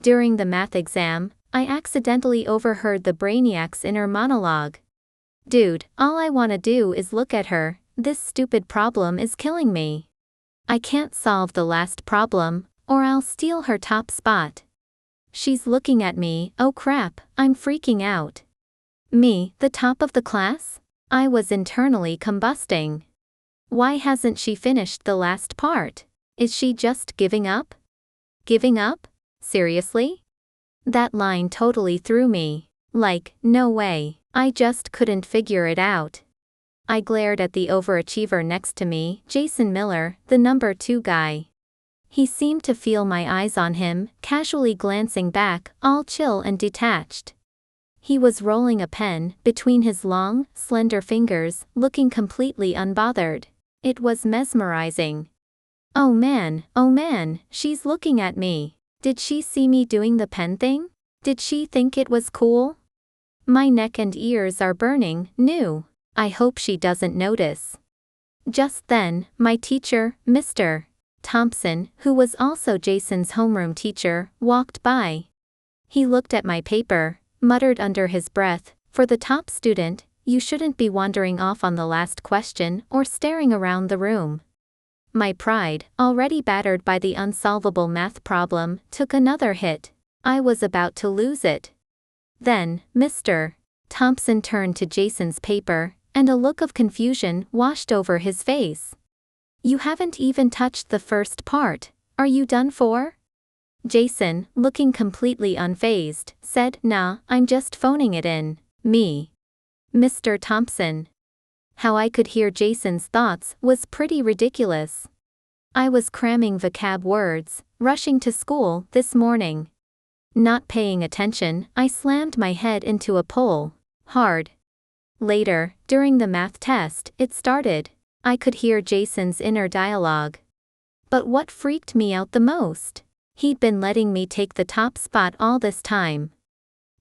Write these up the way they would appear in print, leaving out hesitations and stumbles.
During the math exam, I accidentally overheard the brainiac's inner monologue. Dude, all I wanna do is look at her, this stupid problem is killing me. I can't solve the last problem, or I'll steal her top spot. She's looking at me, oh crap, I'm freaking out. Me, the top of the class? I was internally combusting. Why hasn't she finished the last part? Is she just giving up? Giving up? Seriously? That line totally threw me. Like, no way, I just couldn't figure it out. I glared at the overachiever next to me, Jason Miller, the number 2 guy. He seemed to feel my eyes on him, casually glancing back, all chill and detached. He was rolling a pen between his long, slender fingers, looking completely unbothered. It was mesmerizing. Oh man, she's looking at me. Did she see me doing the pen thing? Did she think it was cool? My neck and ears are burning, I hope she doesn't notice. Just then, my teacher, Mr. Thompson, who was also Jason's homeroom teacher, walked by. He looked at my paper, muttered under his breath, "For the top student, you shouldn't be wandering off on the last question or staring around the room." My pride, already battered by the unsolvable math problem, took another hit. I was about to lose it. Then, Mr. Thompson turned to Jason's paper, and a look of confusion washed over his face. "You haven't even touched the first part. Are you done for?" Jason, looking completely unfazed, said, "Nah, I'm just phoning it in." Me. Mr. Thompson. How I could hear Jason's thoughts was pretty ridiculous. I was cramming vocab words, rushing to school this morning. Not paying attention, I slammed my head into a pole. Hard. Later, during the math test, it started. I could hear Jason's inner dialogue. But what freaked me out the most? He'd been letting me take the top spot all this time.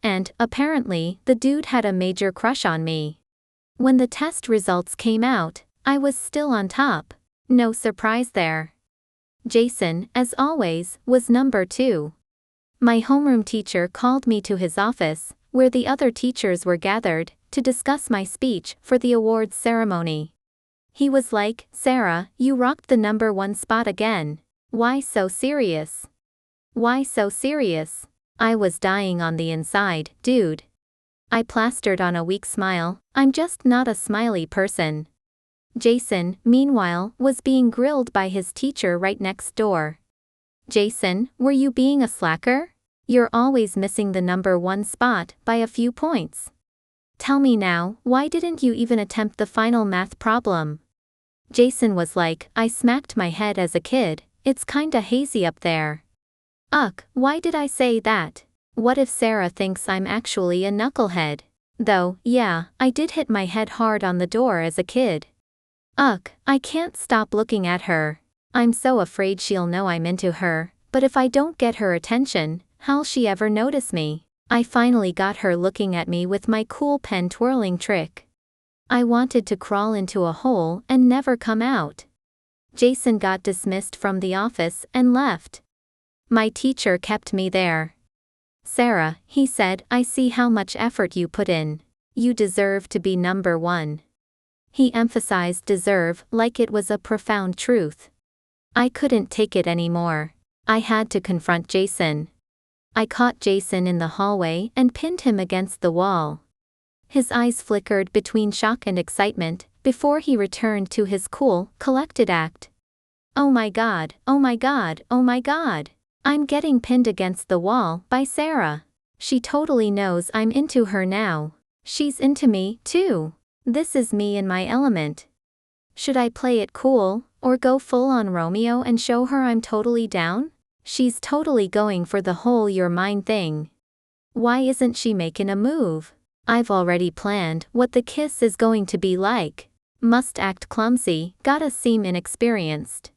And, apparently, the dude had a major crush on me. When the test results came out, I was still on top. No surprise there. Jason, as always, was number 2. My homeroom teacher called me to his office, where the other teachers were gathered, to discuss my speech for the awards ceremony. He was like, "Sarah, you rocked the number 1 spot again. Why so serious? Why so serious?" I was dying on the inside, dude. I plastered on a weak smile, I'm just not a smiley person. Jason, meanwhile, was being grilled by his teacher right next door. "Jason, were you being a slacker? You're always missing the number 1 spot by a few points. Tell me now, why didn't you even attempt the final math problem?" Jason was like, "I smacked my head as a kid, it's kinda hazy up there." Ugh, why did I say that? What if Sarah thinks I'm actually a knucklehead? Though, yeah, I did hit my head hard on the door as a kid. Ugh, I can't stop looking at her. I'm so afraid she'll know I'm into her, but if I don't get her attention, how'll she ever notice me? I finally got her looking at me with my cool pen twirling trick. I wanted to crawl into a hole and never come out. Jason got dismissed from the office and left. My teacher kept me there. "Sarah," he said, "I see how much effort you put in. You deserve to be number 1. He emphasized deserve like it was a profound truth. I couldn't take it anymore. I had to confront Jason. I caught Jason in the hallway and pinned him against the wall. His eyes flickered between shock and excitement before he returned to his cool, collected act. "Oh my god, oh my god, oh my god. I'm getting pinned against the wall by Sarah. She totally knows I'm into her now. She's into me, too. This is me in my element. Should I play it cool, or go full on Romeo and show her I'm totally down? She's totally going for the whole you're mine thing. Why isn't she making a move? I've already planned what the kiss is going to be like. Must act clumsy, gotta seem inexperienced."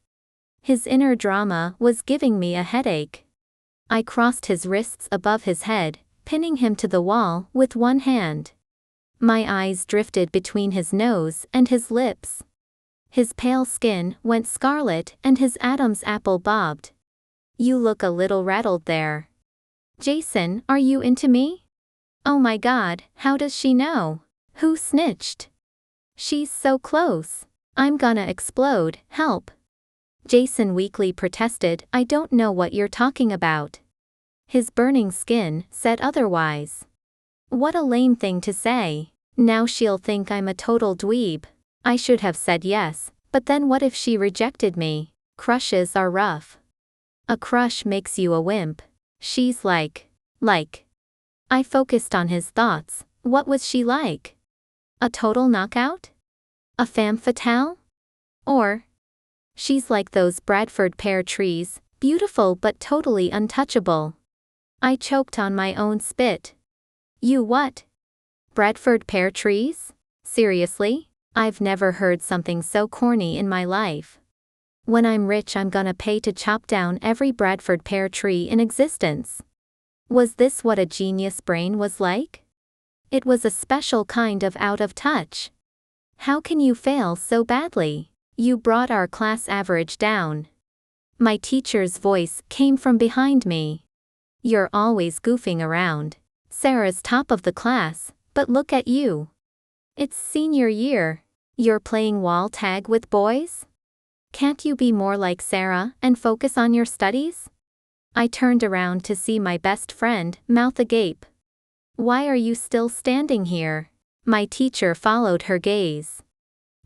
His inner drama was giving me a headache. I crossed his wrists above his head, pinning him to the wall with one hand. My eyes drifted between his nose and his lips. His pale skin went scarlet and his Adam's apple bobbed. "You look a little rattled there." Jason, are you into me? Oh my god, how does she know? Who snitched? She's so close. I'm gonna explode, help. Jason weakly protested, I don't know what you're talking about. His burning skin said otherwise. What a lame thing to say. Now she'll think I'm a total dweeb. I should have said yes, but then what if she rejected me? Crushes are rough. A crush makes you a wimp. She's like. I focused on his thoughts. What was she like? A total knockout? A femme fatale? Or? She's like those Bradford pear trees, beautiful but totally untouchable. I choked on my own spit. You what? Bradford pear trees? Seriously? I've never heard something so corny in my life. When I'm rich, I'm gonna pay to chop down every Bradford pear tree in existence. Was this what a genius brain was like? It was a special kind of out of touch. How can you fail so badly? You brought our class average down. My teacher's voice came from behind me. You're always goofing around. Sarah's top of the class, but look at you. It's senior year. You're playing wall tag with boys? Can't you be more like Sarah and focus on your studies? I turned around to see my best friend, mouth agape. Why are you still standing here? My teacher followed her gaze.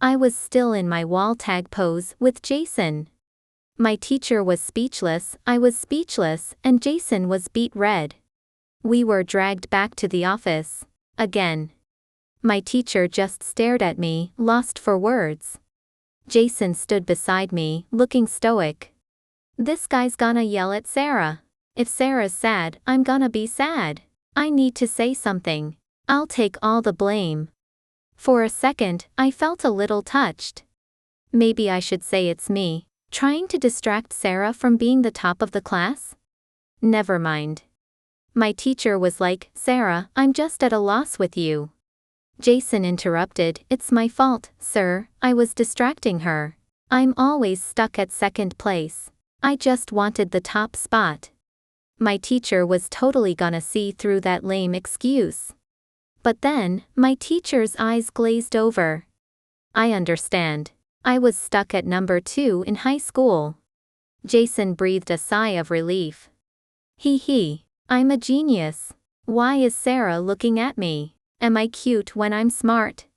I was still in my wall tag pose with Jason. My teacher was speechless, I was speechless, and Jason was beet red. We were dragged back to the office. Again. My teacher just stared at me, lost for words. Jason stood beside me, looking stoic. This guy's gonna yell at Sarah. If Sarah's sad, I'm gonna be sad. I need to say something. I'll take all the blame. For a second, I felt a little touched. Maybe I should say it's me, trying to distract Sarah from being the top of the class? Never mind. My teacher was like, Sarah, I'm just at a loss with you. Jason interrupted, it's my fault, sir, I was distracting her. I'm always stuck at second place. I just wanted the top spot. My teacher was totally gonna see through that lame excuse. But then, my teacher's eyes glazed over. I understand. I was stuck at number 2 in high school. Jason breathed a sigh of relief. Hee, I'm a genius. Why is Sarah looking at me? Am I cute when I'm smart?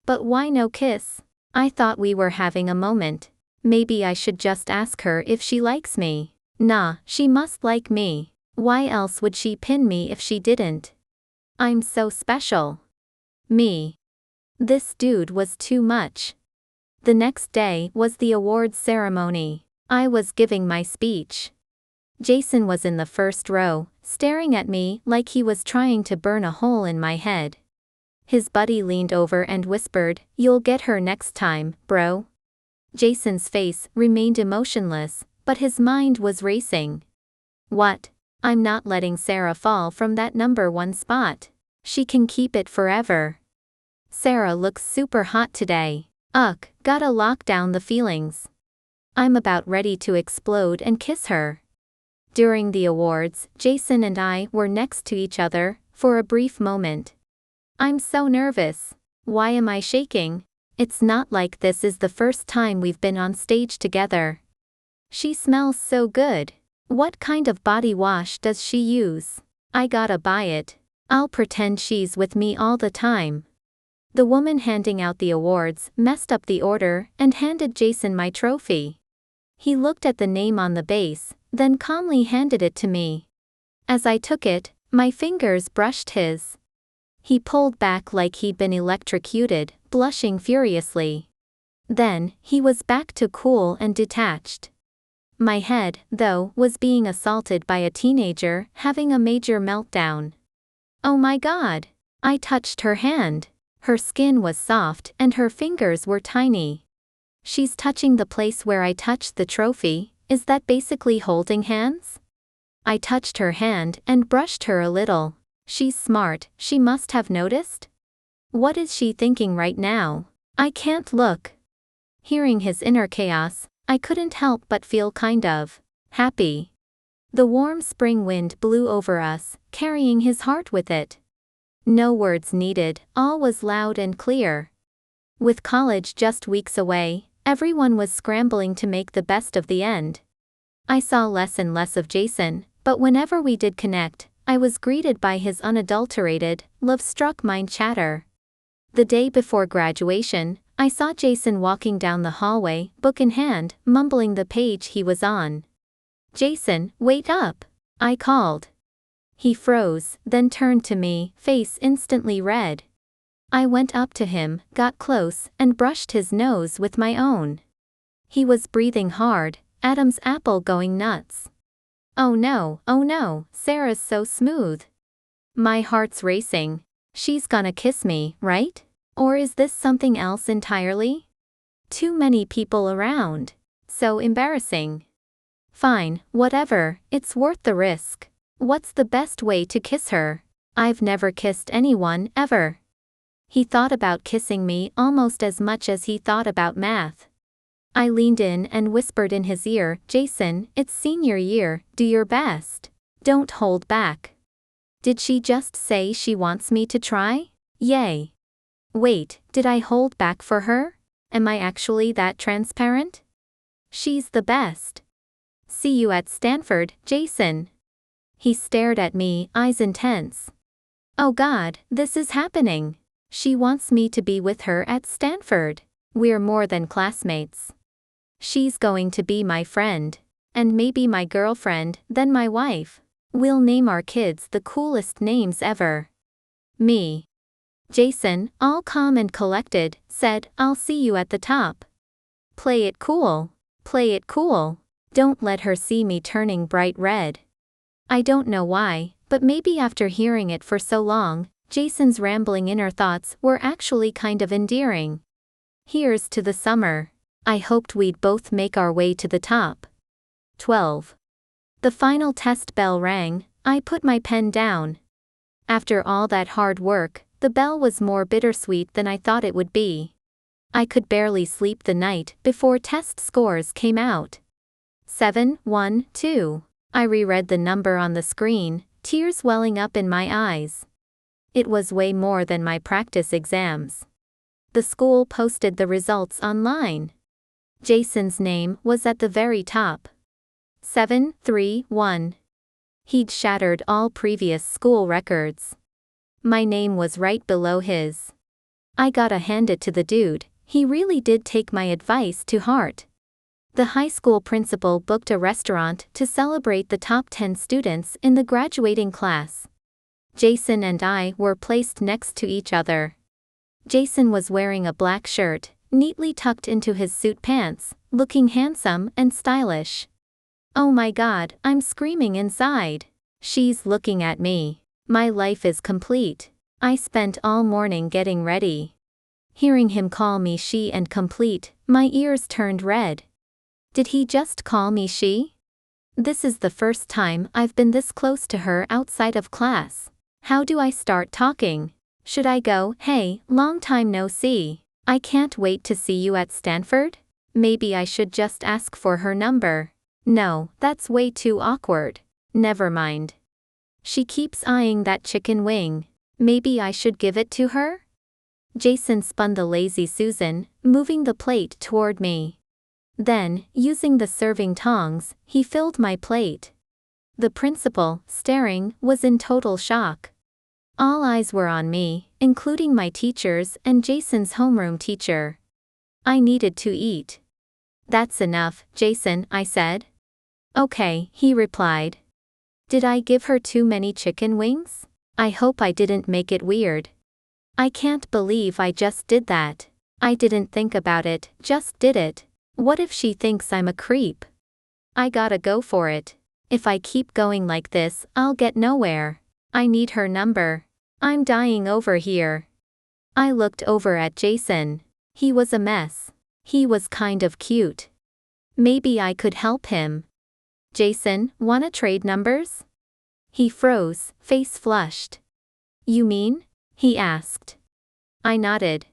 But why no kiss? I thought we were having a moment. Maybe I should just ask her if she likes me. Nah, she must like me. Why else would she pin me if she didn't? I'm so special. Me. This dude was too much. The next day was the awards ceremony. I was giving my speech. Jason was in the first row, staring at me like he was trying to burn a hole in my head. His buddy leaned over and whispered, "You'll get her next time, bro." Jason's face remained emotionless, but his mind was racing. What? I'm not letting Sarah fall from that number 1 spot. She can keep it forever. Sarah looks super hot today. Ugh, gotta lock down the feelings. I'm about ready to explode and kiss her. During the awards, Jason and I were next to each other for a brief moment. I'm so nervous. Why am I shaking? It's not like this is the first time we've been on stage together. She smells so good. What kind of body wash does she use? I gotta buy it. I'll pretend she's with me all the time. The woman handing out the awards messed up the order and handed Jason my trophy. He looked at the name on the base, then calmly handed it to me. As I took it, my fingers brushed his. He pulled back like he'd been electrocuted, blushing furiously. Then, he was back to cool and detached. My head, though, was being assaulted by a teenager having a major meltdown. Oh my god! I touched her hand. Her skin was soft and her fingers were tiny. She's touching the place where I touched the trophy. Is that basically holding hands? I touched her hand and brushed her a little. She's smart, she must have noticed. What is she thinking right now? I can't look. Hearing his inner chaos, I couldn't help but feel kind of happy. The warm spring wind blew over us, carrying his heart with it. No words needed, all was loud and clear. With college just weeks away, everyone was scrambling to make the best of the end. I saw less and less of Jason, but whenever we did connect, I was greeted by his unadulterated, love-struck mind chatter. The day before graduation, I saw Jason walking down the hallway, book in hand, mumbling the page he was on. "Jason, wait up!" I called. He froze, then turned to me, face instantly red. I went up to him, got close, and brushed his nose with my own. He was breathing hard, Adam's apple going nuts. Oh no, Sarah's so smooth. My heart's racing. She's gonna kiss me, right? Or is this something else entirely? Too many people around. So embarrassing. Fine, whatever, it's worth the risk. What's the best way to kiss her? I've never kissed anyone, ever. He thought about kissing me almost as much as he thought about math. I leaned in and whispered in his ear, "Jason, it's senior year, do your best. Don't hold back." Did she just say she wants me to try? Yay. Wait, did I hold back for her? Am I actually that transparent? She's the best. See you at Stanford, Jason. He stared at me, eyes intense. Oh God, this is happening. She wants me to be with her at Stanford. We're more than classmates. She's going to be my friend. And maybe my girlfriend, then my wife. We'll name our kids the coolest names ever. Me. Jason, all calm and collected, said, "I'll see you at the top." Play it cool. Play it cool. Don't let her see me turning bright red. I don't know why, but maybe after hearing it for so long, Jason's rambling inner thoughts were actually kind of endearing. Here's to the summer. I hoped we'd both make our way to the top. 12. The final test bell rang. I put my pen down. After all that hard work, the bell was more bittersweet than I thought it would be. I could barely sleep the night before test scores came out. 712. I reread the number on the screen, tears welling up in my eyes. It was way more than my practice exams. The school posted the results online. Jason's name was at the very top. 731. He'd shattered all previous school records. My name was right below his. I gotta hand it to the dude, he really did take my advice to heart. The high school principal booked a restaurant to celebrate the top 10 students in the graduating class. Jason and I were placed next to each other. Jason was wearing a black shirt, neatly tucked into his suit pants, looking handsome and stylish. Oh my God, I'm screaming inside. She's looking at me. My life is complete. I spent all morning getting ready. Hearing him call me she and complete, my ears turned red. Did he just call me she? This is the first time I've been this close to her outside of class. How do I start talking? Should I go, "Hey, long time no see. I can't wait to see you at Stanford"? Maybe I should just ask for her number. No, that's way too awkward. Never mind. She keeps eyeing that chicken wing. Maybe I should give it to her? Jason spun the lazy Susan, moving the plate toward me. Then, using the serving tongs, he filled my plate. The principal, staring, was in total shock. All eyes were on me, including my teachers and Jason's homeroom teacher. I needed to eat. That's enough, Jason, I said. Okay, he replied. Did I give her too many chicken wings? I hope I didn't make it weird. I can't believe I just did that. I didn't think about it, just did it. What if she thinks I'm a creep? I gotta go for it. If I keep going like this, I'll get nowhere. I need her number. I'm dying over here. I looked over at Jason. He was a mess. He was kind of cute. Maybe I could help him. Jason, wanna trade numbers? He froze, face flushed. You mean? He asked. I nodded.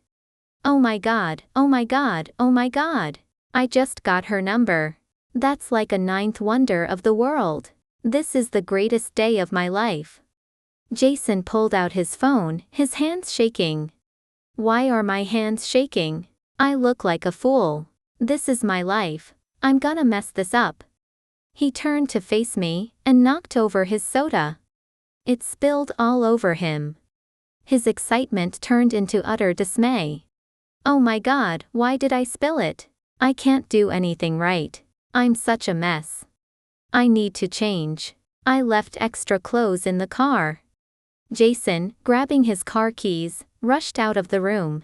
Oh my God, oh my God, oh my God. I just got her number. That's like a ninth wonder of the world. This is the greatest day of my life. Jason pulled out his phone, his hands shaking. Why are my hands shaking? I look like a fool. This is my life. I'm gonna mess this up. He turned to face me and knocked over his soda. It spilled all over him. His excitement turned into utter dismay. Oh my God, why did I spill it? I can't do anything right. I'm such a mess. I need to change. I left extra clothes in the car. Jason, grabbing his car keys, rushed out of the room.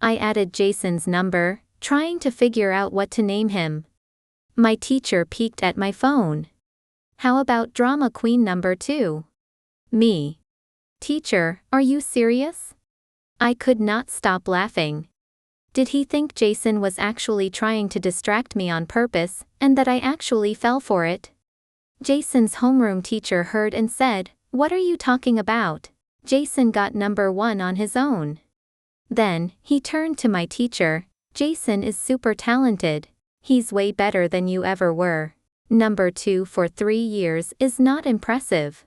I added Jason's number, trying to figure out what to name him. My teacher peeked at my phone. How about drama queen number 2? Me. Teacher, are you serious? I could not stop laughing. Did he think Jason was actually trying to distract me on purpose, and that I actually fell for it? Jason's homeroom teacher heard and said, "What are you talking about? Jason got number 1 on his own." Then, he turned to my teacher. "Jason is super talented. He's way better than you ever were. Number 2 for 3 years is not impressive."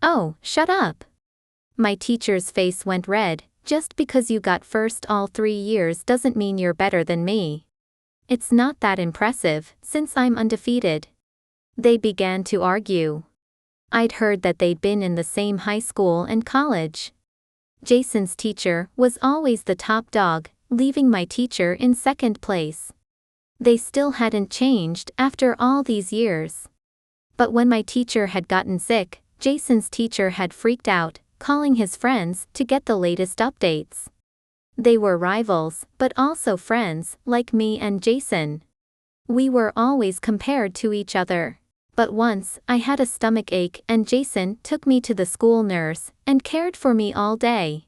Oh, shut up. My teacher's face went red. Just because you got first all 3 years doesn't mean you're better than me. It's not that impressive, since I'm undefeated. They began to argue. I'd heard that they'd been in the same high school and college. Jason's teacher was always the top dog, leaving my teacher in second place. They still hadn't changed after all these years. But when my teacher had gotten sick, Jason's teacher had freaked out, calling his friends to get the latest updates. They were rivals, but also friends, like me and Jason. We were always compared to each other. But once, I had a stomach ache and Jason took me to the school nurse and cared for me all day.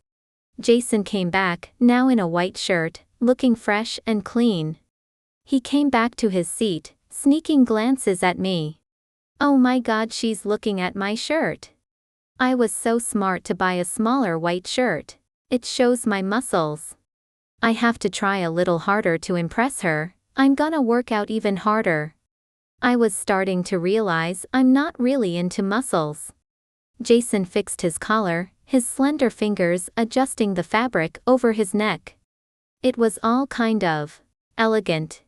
Jason came back, now in a white shirt, looking fresh and clean. He came back to his seat, sneaking glances at me. Oh my God, she's looking at my shirt. I was so smart to buy a smaller white shirt. It shows my muscles. I have to try a little harder to impress her. I'm gonna work out even harder. I was starting to realize I'm not really into muscles. Jason fixed his collar, his slender fingers adjusting the fabric over his neck. It was all kind of elegant.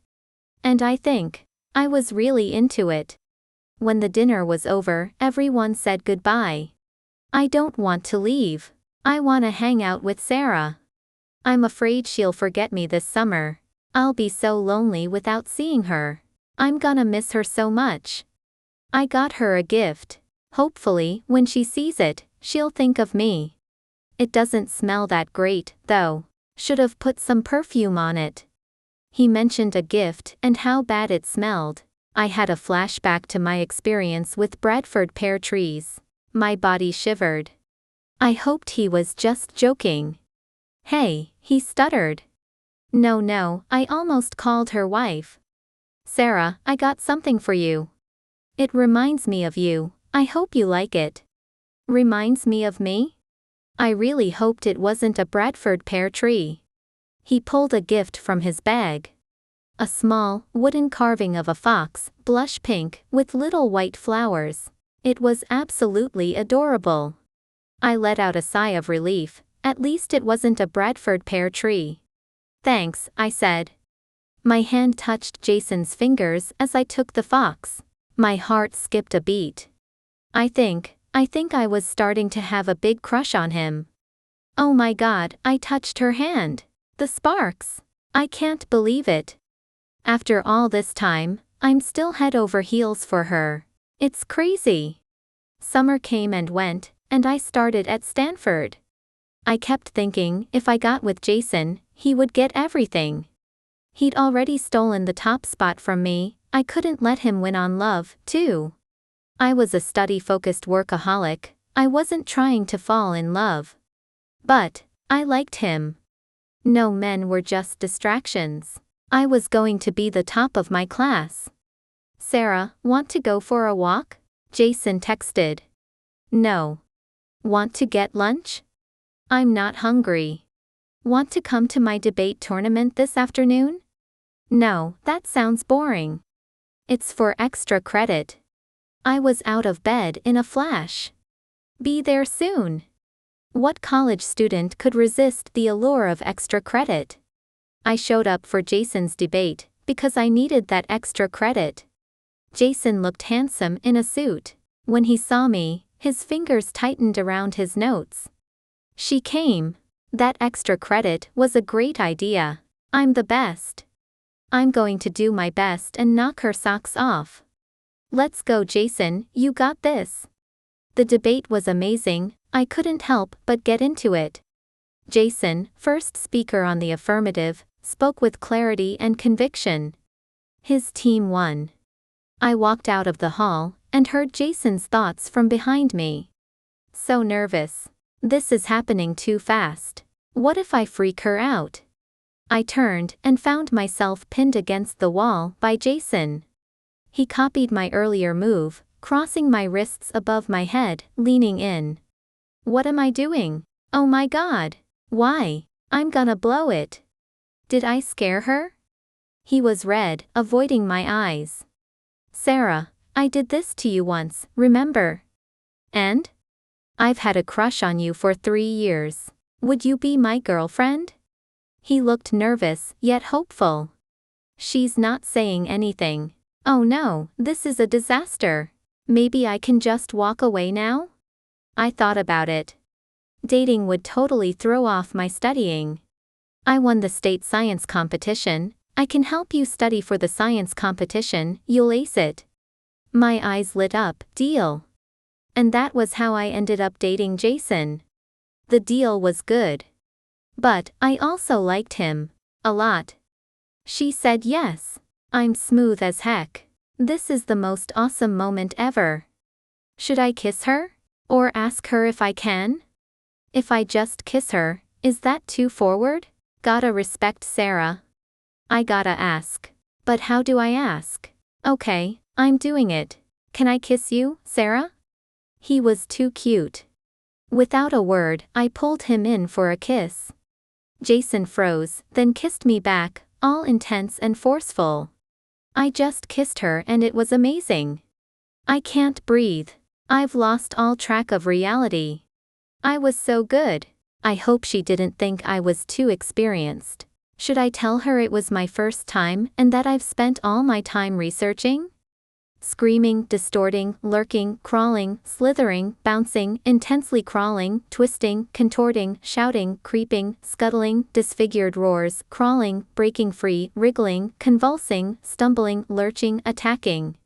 And I think I was really into it. When the dinner was over, everyone said goodbye. I don't want to leave. I want to hang out with Sarah. I'm afraid she'll forget me this summer. I'll be so lonely without seeing her. I'm gonna miss her so much. I got her a gift. Hopefully, when she sees it, she'll think of me. It doesn't smell that great, though. Should have put some perfume on it. He mentioned a gift and how bad it smelled. I had a flashback to my experience with Bradford pear trees. My body shivered. I hoped he was just joking. Hey, he stuttered. No, I almost called her wife. Sarah, I got something for you. It reminds me of you. I hope you like it. Reminds me of me? I really hoped it wasn't a Bradford pear tree. He pulled a gift from his bag. A small, wooden carving of a fox, blush pink, with little white flowers. It was absolutely adorable. I let out a sigh of relief. At least it wasn't a Bradford pear tree. Thanks, I said. My hand touched Jason's fingers as I took the fox. My heart skipped a beat. I think I was starting to have a big crush on him. Oh my God, I touched her hand. The sparks. I can't believe it. After all this time, I'm still head over heels for her. It's crazy. Summer came and went, and I started at Stanford. I kept thinking if I got with Jason, he would get everything. He'd already stolen the top spot from me. I couldn't let him win on love, too. I was a study-focused workaholic. I wasn't trying to fall in love. But I liked him. No men were just distractions. I was going to be the top of my class. Sarah, want to go for a walk? Jason texted. No. Want to get lunch? I'm not hungry. Want to come to my debate tournament this afternoon? No, that sounds boring. It's for extra credit. I was out of bed in a flash. Be there soon. What college student could resist the allure of extra credit? I showed up for Jason's debate because I needed that extra credit. Jason looked handsome in a suit. When he saw me, his fingers tightened around his notes. She came. That extra credit was a great idea. I'm the best. I'm going to do my best and knock her socks off. Let's go, Jason, you got this. The debate was amazing, I couldn't help but get into it. Jason, first speaker on the affirmative, spoke with clarity and conviction. His team won. I walked out of the hall and heard Jason's thoughts from behind me. So nervous. This is happening too fast. What if I freak her out? I turned and found myself pinned against the wall by Jason. He copied my earlier move, crossing my wrists above my head, leaning in. What am I doing? Oh my God. Why? I'm gonna blow it. Did I scare her? He was red, avoiding my eyes. Sarah, I did this to you once, remember? And? I've had a crush on you for 3 years. Would you be my girlfriend? He looked nervous, yet hopeful. She's not saying anything. Oh no, this is a disaster. Maybe I can just walk away now? I thought about it. Dating would totally throw off my studying. I won the state science competition. I can help you study for the science competition, you'll ace it. My eyes lit up, deal. And that was how I ended up dating Jason. The deal was good. But I also liked him. A lot. She said yes. I'm smooth as heck. This is the most awesome moment ever. Should I kiss her? Or ask her if I can? If I just kiss her, is that too forward? Gotta respect Sarah. I gotta ask. But how do I ask? Okay, I'm doing it. Can I kiss you, Sarah? He was too cute. Without a word, I pulled him in for a kiss. Jason froze, then kissed me back, all intense and forceful. I just kissed her and it was amazing. I can't breathe. I've lost all track of reality. I was so good. I hope she didn't think I was too experienced. Should I tell her it was my first time and that I've spent all my time researching? Screaming, distorting, lurking, crawling, slithering, bouncing, intensely crawling, twisting, contorting, shouting, creeping, scuttling, disfigured roars, crawling, breaking free, wriggling, convulsing, stumbling, lurching, attacking.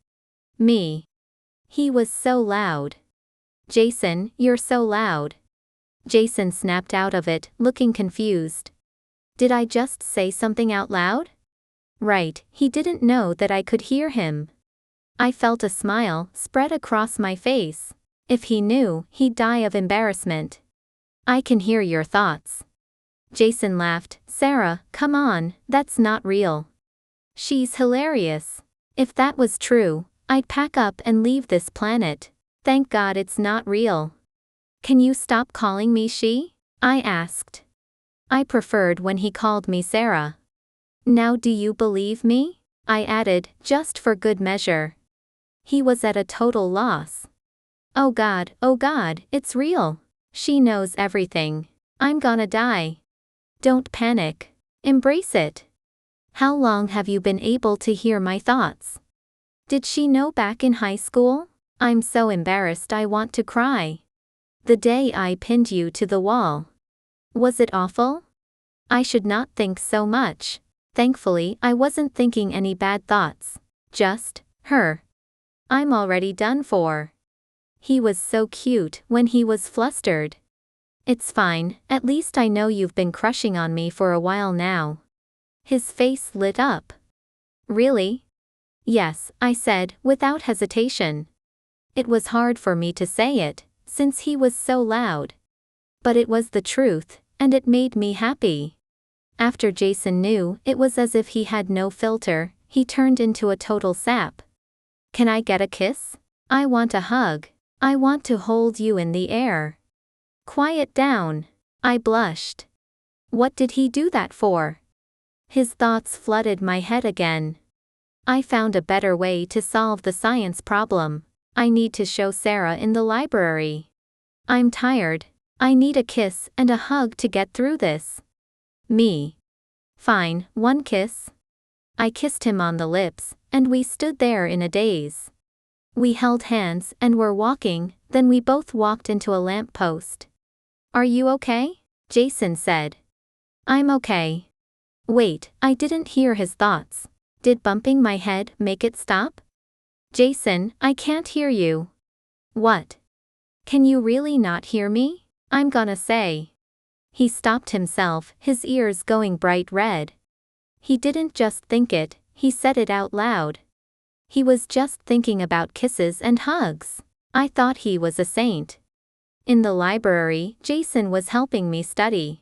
Me. He was so loud. Jason, you're so loud. Jason snapped out of it, looking confused. Did I just say something out loud? Right, he didn't know that I could hear him. I felt a smile spread across my face. If he knew, he'd die of embarrassment. I can hear your thoughts. Jason laughed. Sarah, come on, that's not real. She's hilarious. If that was true, I'd pack up and leave this planet. Thank God it's not real. Can you stop calling me she? I asked. I preferred when he called me Sarah. Now do you believe me? I added, just for good measure. He was at a total loss. Oh God, it's real. She knows everything. I'm gonna die. Don't panic. Embrace it. How long have you been able to hear my thoughts? Did she know back in high school? I'm so embarrassed I want to cry. The day I pinned you to the wall. Was it awful? I should not think so much. Thankfully, I wasn't thinking any bad thoughts. Just her. I'm already done for. He was so cute when he was flustered. It's fine, at least I know you've been crushing on me for a while now. His face lit up. Really? Yes, I said, without hesitation. It was hard for me to say it, since he was so loud. But it was the truth, and it made me happy. After Jason knew, it was as if he had no filter, he turned into a total sap. Can I get a kiss? I want a hug. I want to hold you in the air. Quiet down. I blushed. What did he do that for? His thoughts flooded my head again. I found a better way to solve the science problem. I need to show Sarah in the library. I'm tired. I need a kiss and a hug to get through this. Me. Fine, one kiss. I kissed him on the lips, and we stood there in a daze. We held hands and were walking, then we both walked into a lamp post. Are you okay? Jason said. I'm okay. Wait, I didn't hear his thoughts. Did bumping my head make it stop? Jason, I can't hear you. What? Can you really not hear me? I'm gonna say. He stopped himself, his ears going bright red. He didn't just think it, he said it out loud. He was just thinking about kisses and hugs. I thought he was a saint. In the library, Jason was helping me study.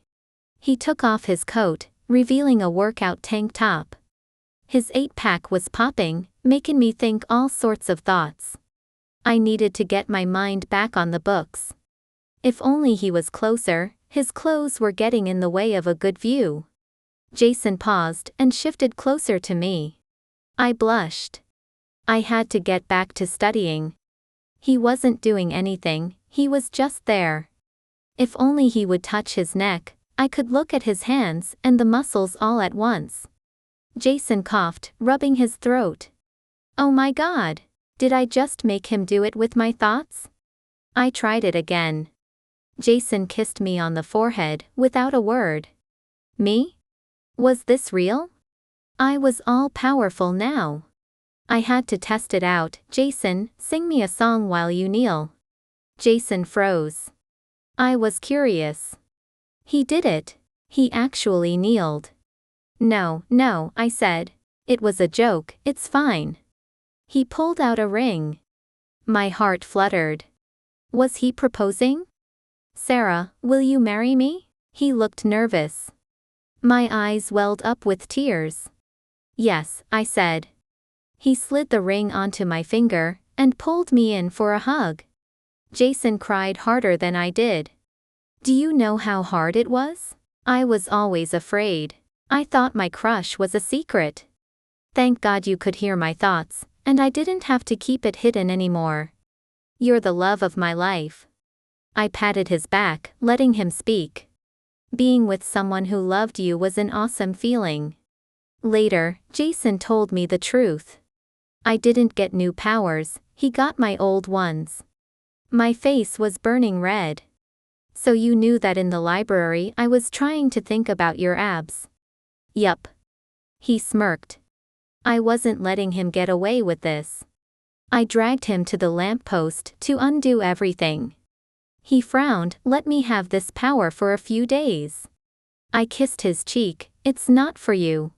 He took off his coat, revealing a workout tank top. His 8-pack was popping, making me think all sorts of thoughts. I needed to get my mind back on the books. If only he was closer, his clothes were getting in the way of a good view. Jason paused and shifted closer to me. I blushed. I had to get back to studying. He wasn't doing anything, he was just there. If only he would touch his neck, I could look at his hands and the muscles all at once. Jason coughed, rubbing his throat. Oh my God! Did I just make him do it with my thoughts? I tried it again. Jason kissed me on the forehead, without a word. Me? Was this real? I was all-powerful now. I had to test it out. Jason, sing me a song while you kneel. Jason froze. I was curious. He did it. He actually kneeled. No, I said. It was a joke, it's fine. He pulled out a ring. My heart fluttered. Was he proposing? Sarah, will you marry me? He looked nervous. My eyes welled up with tears. Yes, I said. He slid the ring onto my finger and pulled me in for a hug. Jason cried harder than I did. Do you know how hard it was? I was always afraid. I thought my crush was a secret. Thank God you could hear my thoughts, and I didn't have to keep it hidden anymore. You're the love of my life. I patted his back, letting him speak. Being with someone who loved you was an awesome feeling. Later, Jason told me the truth. I didn't get new powers, he got my old ones. My face was burning red. So you knew that in the library I was trying to think about your abs. Yup. He smirked. I wasn't letting him get away with this. I dragged him to the lamppost to undo everything. He frowned, let me have this power for a few days. I kissed his cheek, it's not for you.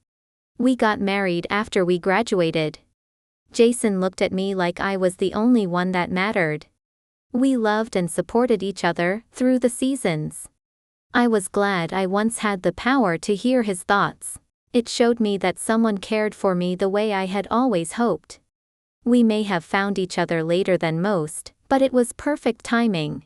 We got married after we graduated. Jason looked at me like I was the only one that mattered. We loved and supported each other through the seasons. I was glad I once had the power to hear his thoughts. It showed me that someone cared for me the way I had always hoped. We may have found each other later than most, but it was perfect timing.